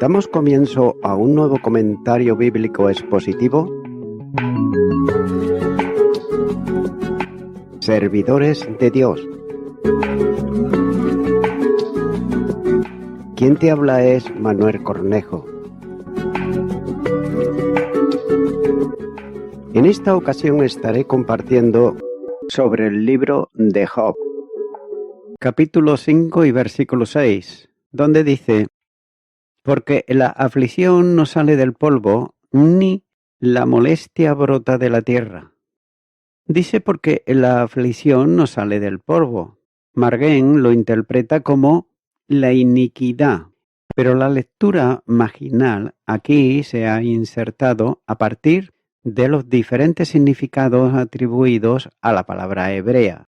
Damos comienzo a un nuevo comentario bíblico expositivo. Servidores de Dios. Quien te habla es Manuel Cornejo. En esta ocasión estaré compartiendo sobre el libro de Job, capítulo 5 y versículo 6, donde dice: porque la aflicción no sale del polvo, ni la molestia brota de la tierra. Dice porque la aflicción no sale del polvo. Marguén lo interpreta como la iniquidad, pero la lectura marginal aquí se ha insertado a partir de los diferentes significados atribuidos a la palabra hebrea,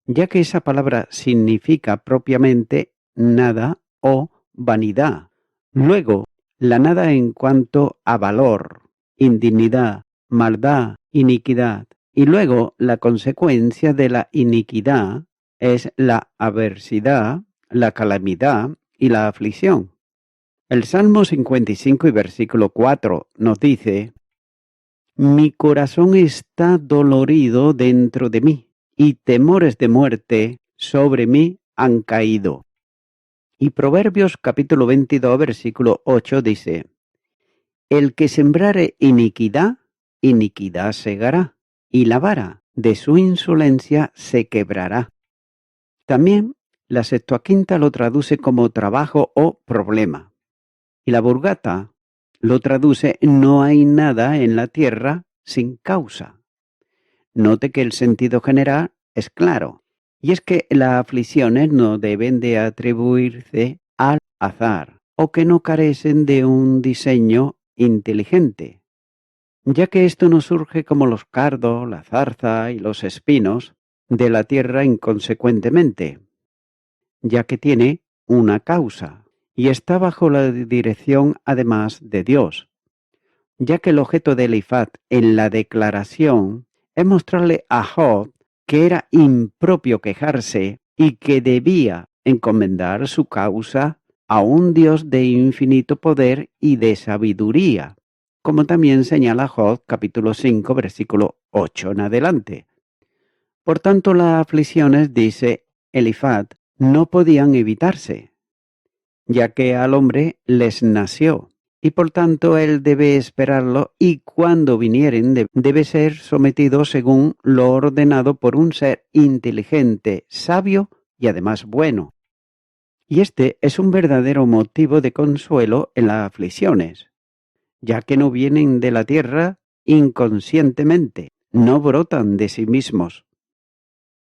ya que esa palabra significa propiamente nada o vanidad. Luego, la nada en cuanto a valor, indignidad, maldad, iniquidad. Y luego, la consecuencia de la iniquidad es la adversidad, la calamidad y la aflicción. El Salmo 55 y versículo 4 nos dice: mi corazón está dolorido dentro de mí, y temores de muerte sobre mí han caído. Y Proverbios capítulo 22, versículo 8 dice: el que sembrare iniquidad, iniquidad segará, y la vara de su insolencia se quebrará. También la Septuaginta lo traduce como trabajo o problema. Y la Vulgata lo traduce: no hay nada en la tierra sin causa. Note que el sentido general es claro, y es que las aflicciones no deben de atribuirse al azar, o que no carecen de un diseño inteligente, ya que esto no surge como los cardos, la zarza y los espinos de la tierra inconsecuentemente, ya que tiene una causa, y está bajo la dirección además de Dios, ya que el objeto de Elifaz en la declaración es mostrarle a Job que era impropio quejarse y que debía encomendar su causa a un Dios de infinito poder y de sabiduría, como también señala Job capítulo 5 versículo 8 en adelante. Por tanto, las aflicciones, dice Elifaz, no podían evitarse, ya que al hombre les nació, y por tanto él debe esperarlo, y cuando vinieren debe ser sometido según lo ordenado por un ser inteligente, sabio y además bueno. Y este es un verdadero motivo de consuelo en las aflicciones, ya que no vienen de la tierra inconscientemente, no brotan de sí mismos.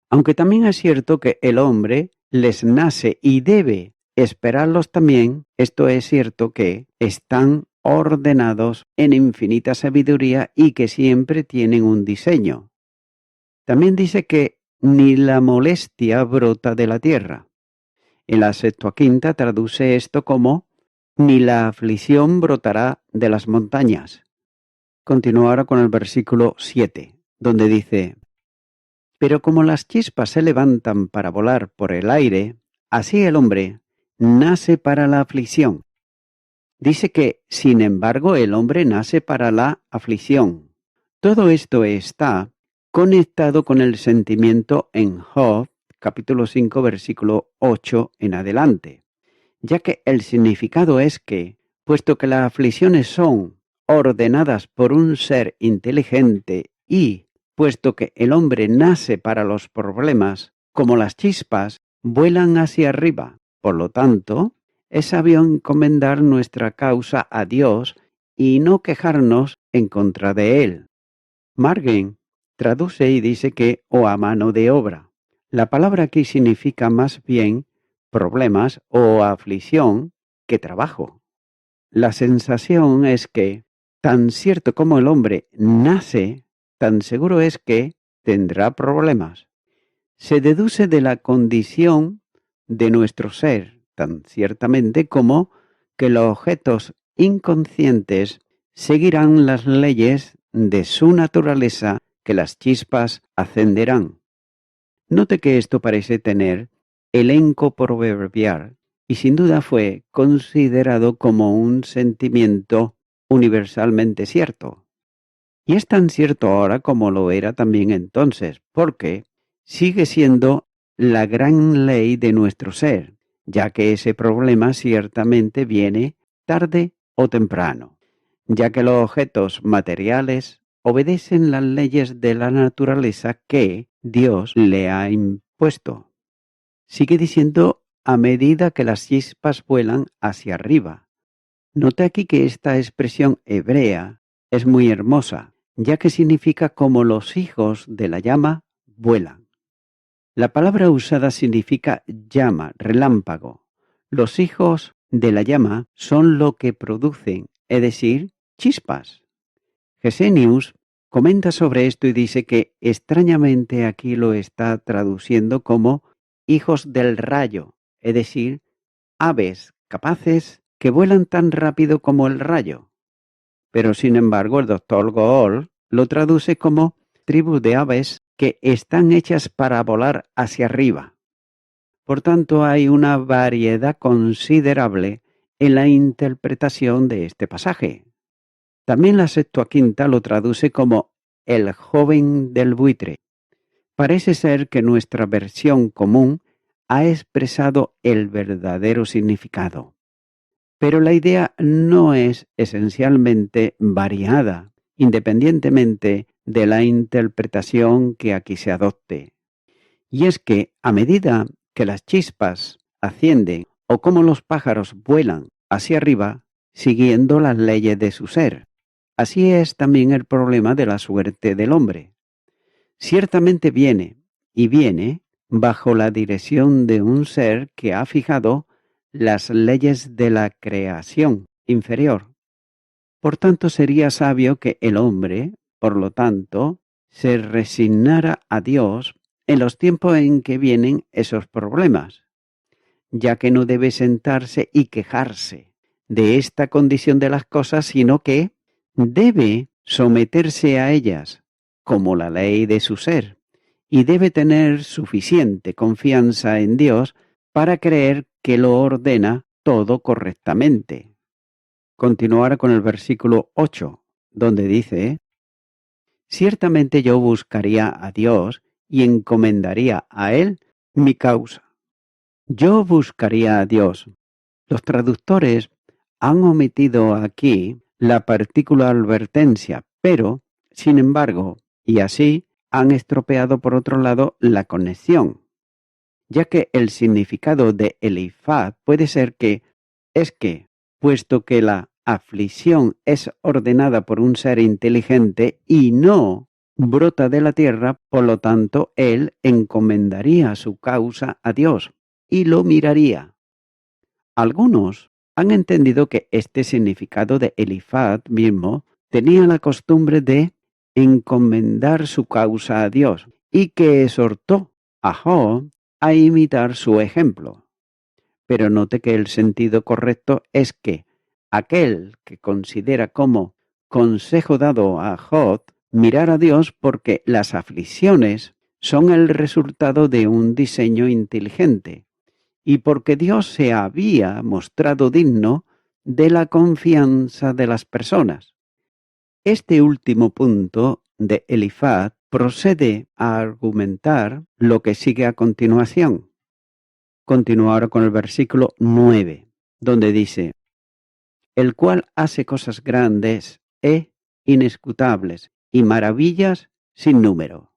Aunque también es cierto que el hombre les nace y debe esperarlos también, esto es cierto que están ordenados en infinita sabiduría y que siempre tienen un diseño. También dice que ni la molestia brota de la tierra. En la Septuaginta traduce esto como ni la aflicción brotará de las montañas. Continúa ahora con el versículo 7, donde dice: pero como las chispas se levantan para volar por el aire, así el hombre nace para la aflicción. Dice que, sin embargo, el hombre nace para la aflicción. Todo esto está conectado con el sentimiento en Job, capítulo 5, versículo 8 en adelante, ya que el significado es que, puesto que las aflicciones son ordenadas por un ser inteligente y puesto que el hombre nace para los problemas, como las chispas, vuelan hacia arriba. Por lo tanto, es sabio encomendar nuestra causa a Dios y no quejarnos en contra de Él. Marguén traduce y dice que o a mano de obra. La palabra aquí significa más bien problemas o aflicción que trabajo. La sensación es que, tan cierto como el hombre nace, tan seguro es que tendrá problemas. Se deduce de la condición de nuestro ser, tan ciertamente como que los objetos inconscientes seguirán las leyes de su naturaleza, que las chispas ascenderán. Note que esto parece tener elenco proverbial, y sin duda fue considerado como un sentimiento universalmente cierto. Y es tan cierto ahora como lo era también entonces, porque sigue siendo la gran ley de nuestro ser, ya que ese problema ciertamente viene tarde o temprano, ya que los objetos materiales obedecen las leyes de la naturaleza que Dios le ha impuesto. Sigue diciendo a medida que las chispas vuelan hacia arriba. Note aquí que esta expresión hebrea es muy hermosa, ya que significa como los hijos de la llama vuelan. La palabra usada significa llama, relámpago. Los hijos de la llama son lo que producen, es decir, chispas. Gesenius comenta sobre esto y dice que extrañamente aquí lo está traduciendo como hijos del rayo, es decir, aves capaces que vuelan tan rápido como el rayo. Pero sin embargo el doctor Gould lo traduce como tribus de aves que están hechas para volar hacia arriba. Por tanto, hay una variedad considerable en la interpretación de este pasaje. También la Septuaginta lo traduce como el joven del buitre. Parece ser que nuestra versión común ha expresado el verdadero significado. Pero la idea no es esencialmente variada, independientemente de la interpretación que aquí se adopte. Y es que a medida que las chispas ascienden o como los pájaros vuelan hacia arriba, siguiendo las leyes de su ser, así es también el problema de la suerte del hombre. Ciertamente viene bajo la dirección de un ser que ha fijado las leyes de la creación inferior. Por tanto, sería sabio que el hombre, por lo tanto, se resignara a Dios en los tiempos en que vienen esos problemas, ya que no debe sentarse y quejarse de esta condición de las cosas, sino que debe someterse a ellas como la ley de su ser, y debe tener suficiente confianza en Dios para creer que lo ordena todo correctamente. Continuar con el versículo 8, donde dice: ciertamente yo buscaría a Dios y encomendaría a Él mi causa. Yo buscaría a Dios. Los traductores han omitido aquí la partícula advertencia, pero, sin embargo, y así, han estropeado por otro lado la conexión, ya que el significado de Elifaz puede ser que es que, puesto que la aflicción es ordenada por un ser inteligente y no brota de la tierra, por lo tanto, él encomendaría su causa a Dios y lo miraría. Algunos han entendido que este significado de Elifaz mismo tenía la costumbre de encomendar su causa a Dios y que exhortó a Job a imitar su ejemplo. Pero note que el sentido correcto es que aquel que considera como consejo dado a Job mirar a Dios porque las aflicciones son el resultado de un diseño inteligente y porque Dios se había mostrado digno de la confianza de las personas. Este último punto de Elifaz procede a argumentar lo que sigue a continuación. Continuar con el versículo 9, donde dice: el cual hace cosas grandes e inescrutables y maravillas sin número.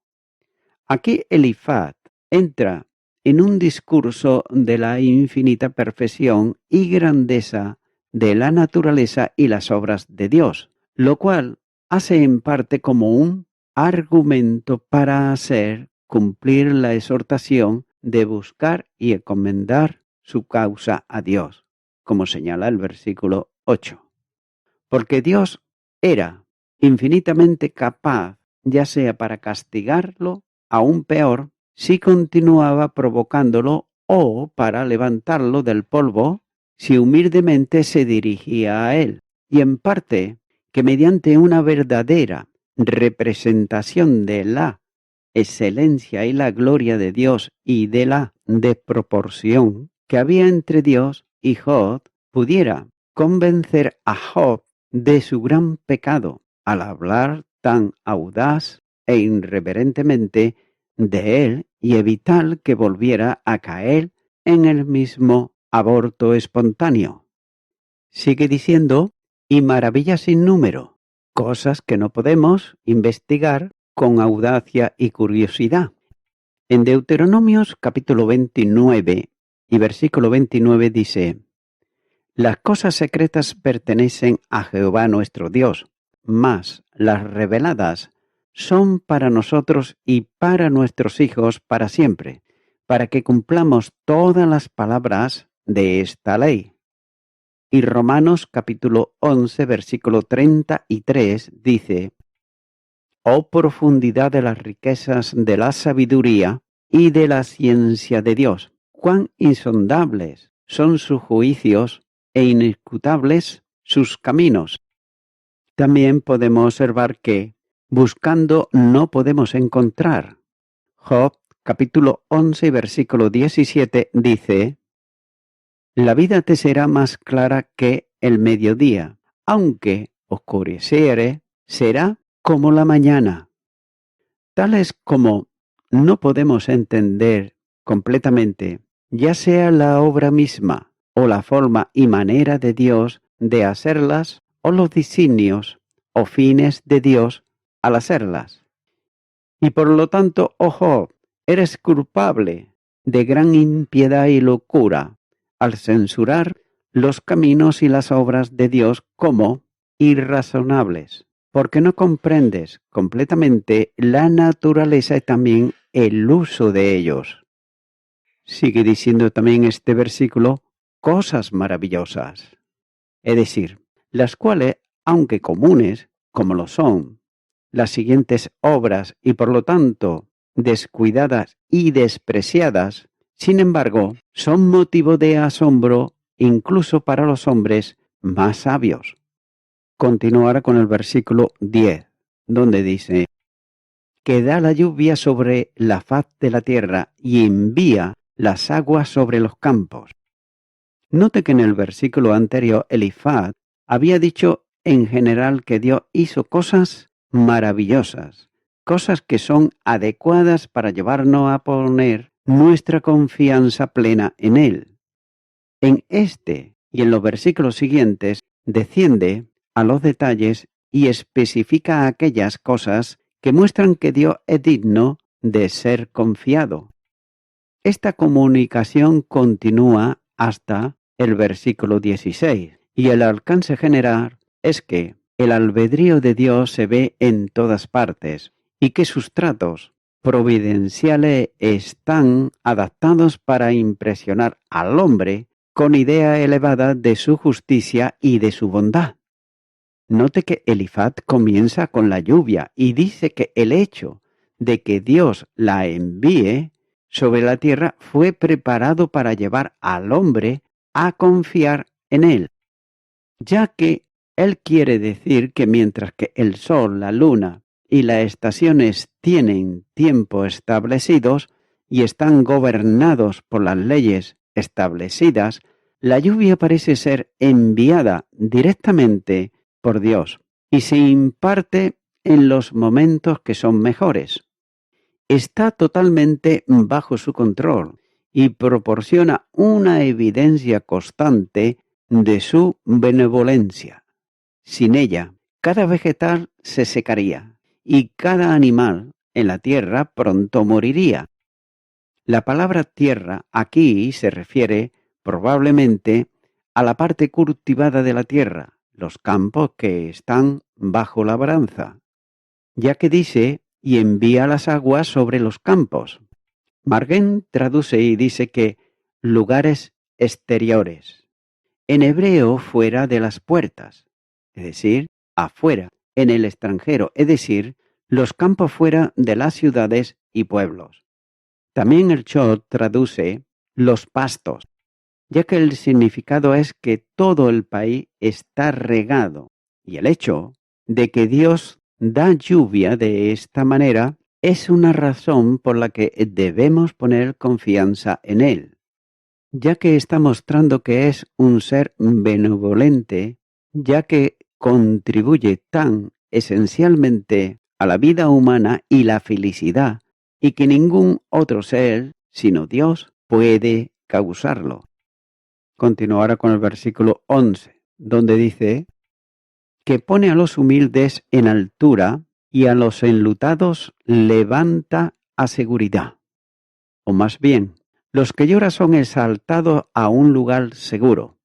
Aquí Elifaz entra en un discurso de la infinita perfección y grandeza de la naturaleza y las obras de Dios, lo cual hace en parte como un argumento para hacer cumplir la exhortación de buscar y encomendar su causa a Dios, como señala el versículo 8. Porque Dios era infinitamente capaz, ya sea para castigarlo, aún peor, si continuaba provocándolo, o para levantarlo del polvo, si humildemente se dirigía a él. Y en parte, que mediante una verdadera representación de la excelencia y la gloria de Dios y de la desproporción que había entre Dios y Job pudiera convencer a Job de su gran pecado al hablar tan audaz e irreverentemente de él y evitar que volviera a caer en el mismo aborto espontáneo. Sigue diciendo, y maravillas sin número, cosas que no podemos investigar con audacia y curiosidad. En Deuteronomios capítulo 29 y versículo 29 dice, las cosas secretas pertenecen a Jehová nuestro Dios, mas las reveladas son para nosotros y para nuestros hijos para siempre, para que cumplamos todas las palabras de esta ley. Y Romanos capítulo 11 versículo 33 dice, oh profundidad de las riquezas de la sabiduría y de la ciencia de Dios, cuán insondables son sus juicios e inescrutables sus caminos. También podemos observar que, buscando no podemos encontrar. Job capítulo 11 versículo 17 dice, la vida te será más clara que el mediodía, aunque oscureciere, será como la mañana. Tales como no podemos entender completamente, ya sea la obra misma o la forma y manera de Dios de hacerlas o los designios o fines de Dios al hacerlas. Y por lo tanto, oh Job, eres culpable de gran impiedad y locura al censurar los caminos y las obras de Dios como irrazonables, porque no comprendes completamente la naturaleza y también el uso de ellos. Sigue diciendo también este versículo, cosas maravillosas, es decir, las cuales, aunque comunes, como lo son, las siguientes obras y por lo tanto descuidadas y despreciadas, sin embargo, son motivo de asombro incluso para los hombres más sabios. Continuará con el versículo 10, donde dice, que da la lluvia sobre la faz de la tierra y envía las aguas sobre los campos. Note que en el versículo anterior Elifaz había dicho en general que Dios hizo cosas maravillosas, cosas que son adecuadas para llevarnos a poner nuestra confianza plena en Él. En este y en los versículos siguientes desciende a los detalles y especifica aquellas cosas que muestran que Dios es digno de ser confiado. Esta comunicación continúa hasta el versículo 16 y el alcance general es que el albedrío de Dios se ve en todas partes y que sus tratos providenciales están adaptados para impresionar al hombre con idea elevada de su justicia y de su bondad. Note que Elifaz comienza con la lluvia y dice que el hecho de que Dios la envíe sobre la tierra fue preparado para llevar al hombre a confiar en él, ya que él quiere decir que mientras que el sol, la luna y las estaciones tienen tiempo establecidos y están gobernados por las leyes establecidas, la lluvia parece ser enviada directamente por Dios y se imparte en los momentos que son mejores. Está totalmente bajo su control y proporciona una evidencia constante de su benevolencia. Sin ella, cada vegetal se secaría y cada animal en la tierra pronto moriría. La palabra tierra aquí se refiere probablemente a la parte cultivada de la tierra, los campos que están bajo labranza, ya que dice y envía las aguas sobre los campos. Margen traduce y dice que lugares exteriores. En hebreo, fuera de las puertas, es decir, afuera, en el extranjero, es decir, los campos fuera de las ciudades y pueblos. También el Chod traduce los pastos, ya que el significado es que todo el país está regado, y el hecho de que Dios da lluvia de esta manera es una razón por la que debemos poner confianza en Él, ya que está mostrando que es un ser benevolente, ya que contribuye tan esencialmente a la vida humana y la felicidad, y que ningún otro ser, sino Dios, puede causarlo. Continuará con el versículo 11, donde dice que pone a los humildes en altura y a los enlutados levanta a seguridad. O más bien, los que lloran son exaltados a un lugar seguro.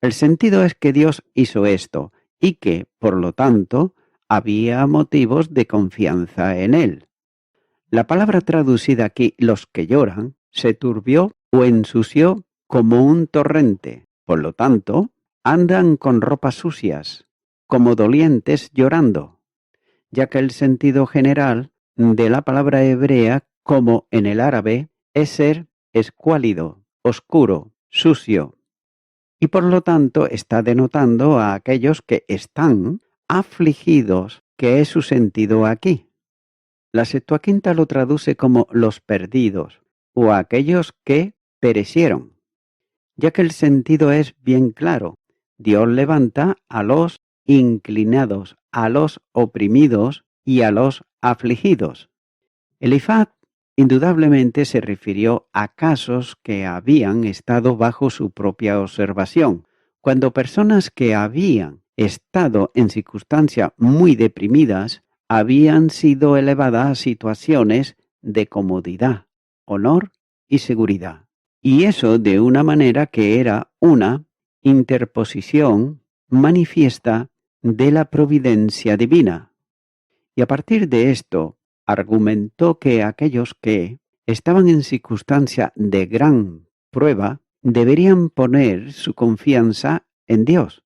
El sentido es que Dios hizo esto y que, por lo tanto, había motivos de confianza en Él. La palabra traducida aquí, los que lloran, se turbió o ensució como un torrente. Por lo tanto, andan con ropas sucias, como dolientes llorando, ya que el sentido general de la palabra hebrea, como en el árabe, es ser escuálido, oscuro, sucio, y por lo tanto está denotando a aquellos que están afligidos, que es su sentido aquí. La Septuaginta lo traduce como los perdidos, o aquellos que perecieron, ya que el sentido es bien claro. Dios levanta a los inclinados, a los oprimidos y a los afligidos. Elifaz indudablemente se refirió a casos que habían estado bajo su propia observación, cuando personas que habían estado en circunstancias muy deprimidas habían sido elevadas a situaciones de comodidad, honor y seguridad. Y eso de una manera que era una interposición manifiesta de la providencia divina. Y a partir de esto, argumentó que aquellos que estaban en circunstancia de gran prueba deberían poner su confianza en Dios.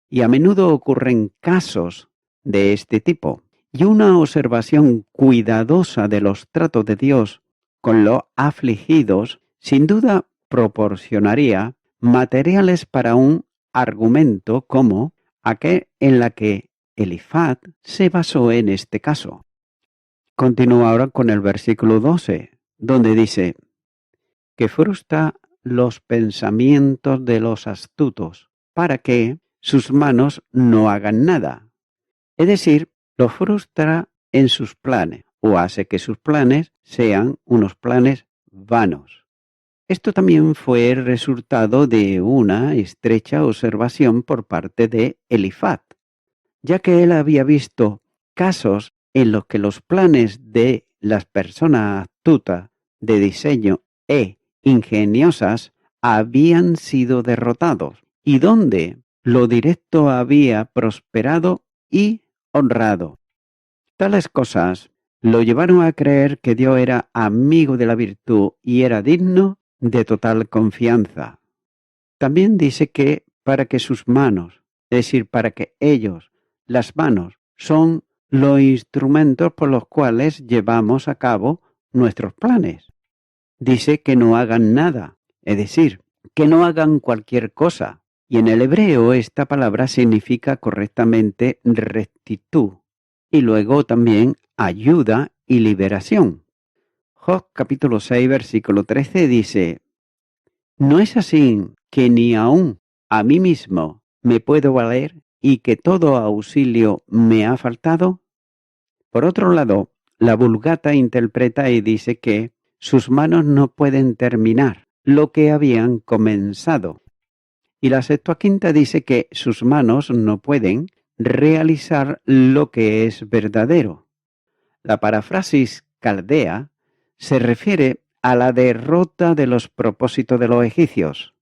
Y a menudo ocurren casos de este tipo. Y una observación cuidadosa de los tratos de Dios con los afligidos sin duda proporcionaría materiales para un argumento como aquel en la que Elifaz se basó en este caso. Continúa ahora con el versículo 12, donde dice que frustra los pensamientos de los astutos para que sus manos no hagan nada. Es decir, los frustra en sus planes o hace que sus planes sean unos planes vanos. Esto también fue el resultado de una estrecha observación por parte de Elifaz, ya que él había visto casos en los que los planes de las personas astutas de diseño e ingeniosas habían sido derrotados y donde lo directo había prosperado y honrado. Tales cosas lo llevaron a creer que Dios era amigo de la virtud y era digno de total confianza. También dice que para que sus manos, es decir, para que ellos, las manos, son los instrumentos por los cuales llevamos a cabo nuestros planes. Dice que no hagan nada, es decir, que no hagan cualquier cosa. Y en el hebreo esta palabra significa correctamente rectitud y luego también ayuda y liberación. Job capítulo 6 versículo 13 dice: ¿no es así que ni aun a mí mismo me puedo valer y que todo auxilio me ha faltado? Por otro lado, la Vulgata interpreta y dice que sus manos no pueden terminar lo que habían comenzado. Y la Septuaginta dice que sus manos no pueden realizar lo que es verdadero. La paráfrasis caldea se refiere a la derrota de los propósitos de los egipcios,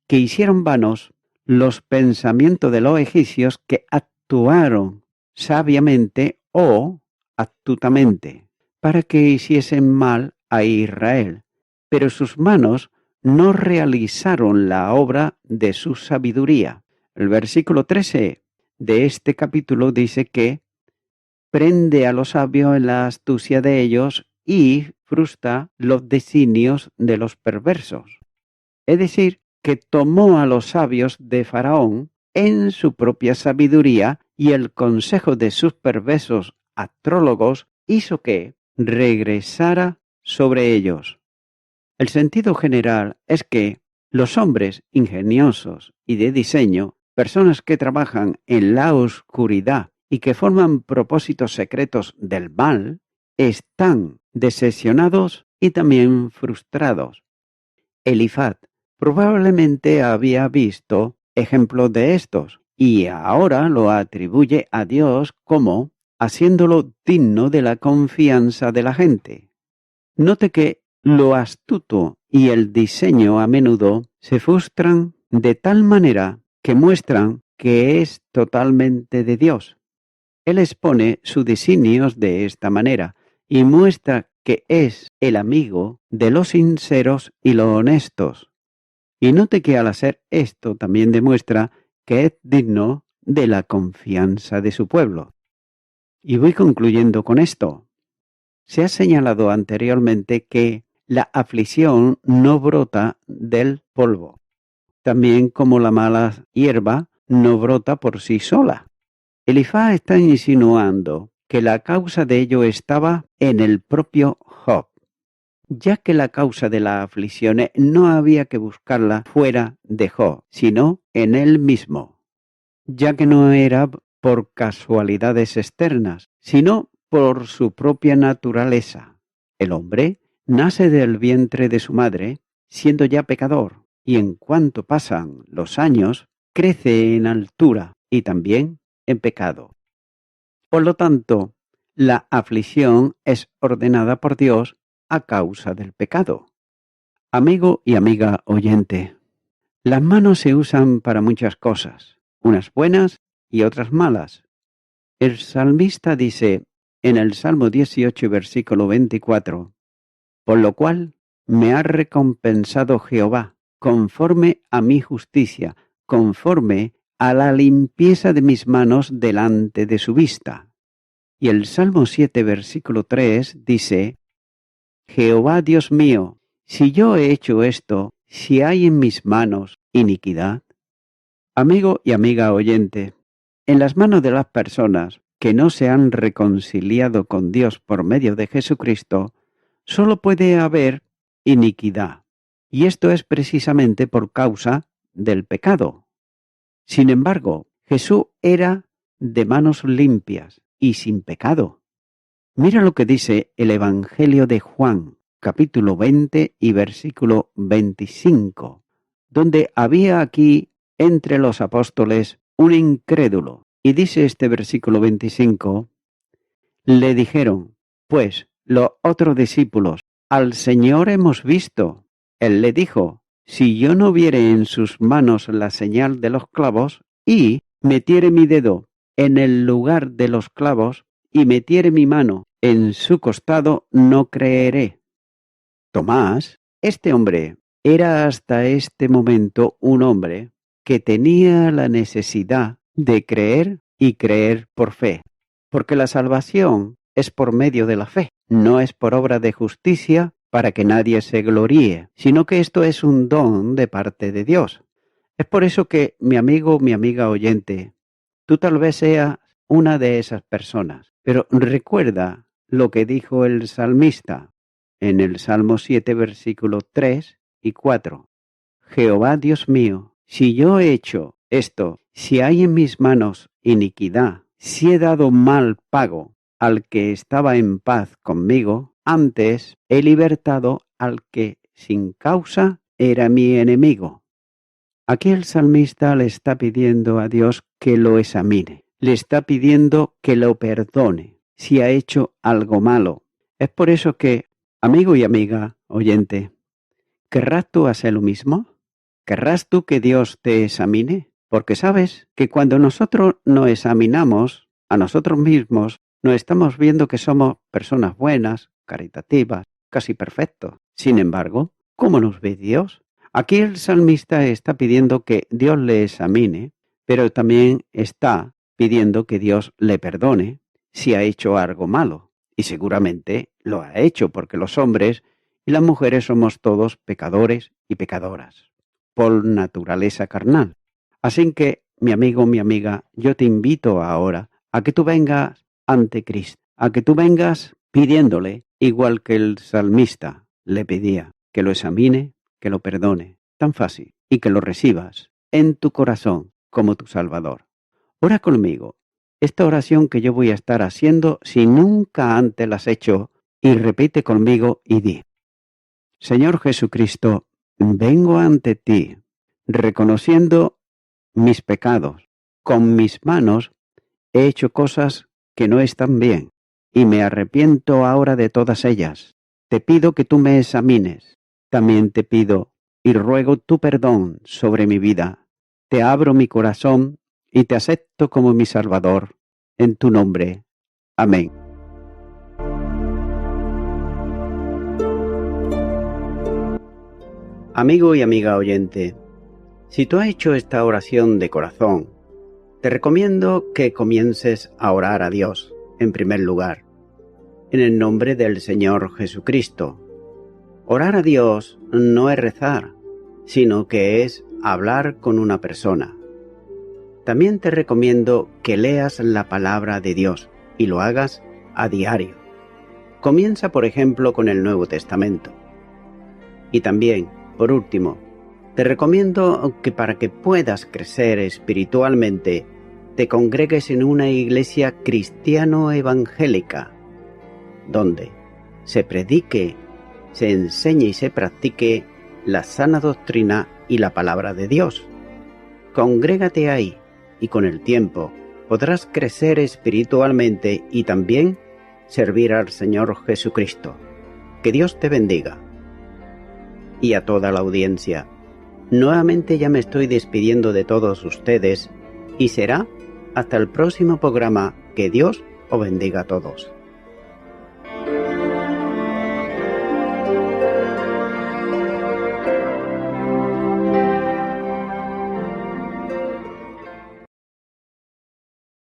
que hicieron vanos los pensamientos de los egipcios que actuaron sabiamente o astutamente para que hiciesen mal a Israel, pero sus manos no realizaron la obra de su sabiduría. El versículo 13 de este capítulo dice que prende a los sabios en la astucia de ellos y frustra los designios de los perversos. Es decir, que tomó a los sabios de Faraón en su propia sabiduría y el consejo de sus perversos astrólogos hizo que regresara sobre ellos. El sentido general es que Los hombres ingeniosos y de diseño, personas que trabajan en la oscuridad y que forman propósitos secretos del mal, están decepcionados y también frustrados. Elifaz probablemente había visto ejemplos de estos y ahora lo atribuye a Dios como haciéndolo digno de la confianza de la gente. Note que lo astuto y el diseño a menudo se frustran de tal manera que muestran que es totalmente de Dios. Él expone sus designios de esta manera y muestra que es el amigo de los sinceros y los honestos. Y note que al hacer esto también demuestra que es digno de la confianza de su pueblo. Y voy concluyendo con esto. Se ha señalado anteriormente que la aflicción no brota del polvo, también como la mala hierba no brota por sí sola. Elifaz está insinuando que la causa de ello estaba en el propio Job, ya que la causa de las aflicciones no había que buscarla fuera de Job, sino en él mismo, ya que no era por casualidades externas, sino por su propia naturaleza. El hombre nace del vientre de su madre, siendo ya pecador, y en cuanto pasan los años, crece en altura y también en pecado. Por lo tanto, la aflicción es ordenada por Dios a causa del pecado. Amigo y amiga oyente, las manos se usan para muchas cosas, unas buenas y otras malas. El salmista dice en el Salmo 18, versículo 24, por lo cual me ha recompensado Jehová, conforme a mi justicia, conforme a la limpieza de mis manos delante de su vista. Y el Salmo 7, versículo 3 dice, Jehová Dios mío, si yo he hecho esto, si hay en mis manos iniquidad. Amigo y amiga oyente, en las manos de las personas que no se han reconciliado con Dios por medio de Jesucristo, solo puede haber iniquidad. Y esto es precisamente por causa del pecado. Sin embargo, Jesús era de manos limpias y sin pecado. Mira lo que dice el Evangelio de Juan, capítulo 20 y versículo 25, donde había aquí entre los apóstoles un incrédulo. Y dice este versículo 25, le dijeron, pues, los otros discípulos, al Señor hemos visto. Él le dijo, si yo no viere en sus manos la señal de los clavos, y metiere mi dedo en el lugar de los clavos, y metiere mi mano en su costado, no creeré. Tomás, este hombre, era hasta este momento un hombre que tenía la necesidad de creer y creer por fe, porque la salvación es por medio de la fe, no es por obra de justicia para que nadie se gloríe, sino que esto es un don de parte de Dios. Es por eso que, mi amigo, mi amiga oyente, tú tal vez seas una de esas personas, pero recuerda lo que dijo el salmista en el Salmo 7, versículos 3 y 4. Jehová Dios mío, si yo he hecho esto, si hay en mis manos iniquidad, si he dado mal pago al que estaba en paz conmigo, antes he libertado al que sin causa era mi enemigo. Aquí el salmista le está pidiendo a Dios que lo examine, le está pidiendo que lo perdone si ha hecho algo malo. Es por eso que, amigo y amiga oyente, ¿querrás tú hacer lo mismo? ¿Querrás tú que Dios te examine? Porque sabes que cuando nosotros nos examinamos a nosotros mismos, nos estamos viendo que somos personas buenas, caritativas, casi perfectos. Sin embargo, ¿cómo nos ve Dios? Aquí el salmista está pidiendo que Dios le examine, pero también está pidiendo que Dios le perdone si ha hecho algo malo. Y seguramente lo ha hecho porque los hombres y las mujeres somos todos pecadores y pecadoras, por naturaleza carnal. Así que, mi amigo, mi amiga, yo te invito ahora a que tú vengas ante Cristo, a que tú vengas pidiéndole, igual que el salmista le pedía, que lo examine, que lo perdone. tan fácil, y que lo recibas en tu corazón como tu Salvador. Ora conmigo esta oración que yo voy a estar haciendo si nunca antes la has hecho, y repite conmigo y di: Señor Jesucristo, vengo ante ti, reconociendo mis pecados. Con mis manos he hecho cosas que no están bien, y me arrepiento ahora de todas ellas. Te pido que tú me examines. También te pido y ruego tu perdón sobre mi vida. Te abro mi corazón y te acepto como mi Salvador. En tu nombre. Amén. Amigo y amiga oyente, si tú has hecho esta oración de corazón, te recomiendo que comiences a orar a Dios, en primer lugar, en el nombre del Señor Jesucristo. Orar a Dios no es rezar, sino que es hablar con una persona. También te recomiendo que leas la palabra de Dios y lo hagas a diario. Comienza, por ejemplo, con el Nuevo Testamento. Y también, por último, te recomiendo que para que puedas crecer espiritualmente, te congregues en una iglesia cristiano-evangélica, donde se predique, se enseñe y se practique la sana doctrina y la palabra de Dios. Congrégate ahí y con el tiempo podrás crecer espiritualmente y también servir al Señor Jesucristo. Que Dios te bendiga. Y a toda la audiencia, nuevamente ya me estoy despidiendo de todos ustedes y será hasta el próximo programa. Que Dios os bendiga a todos.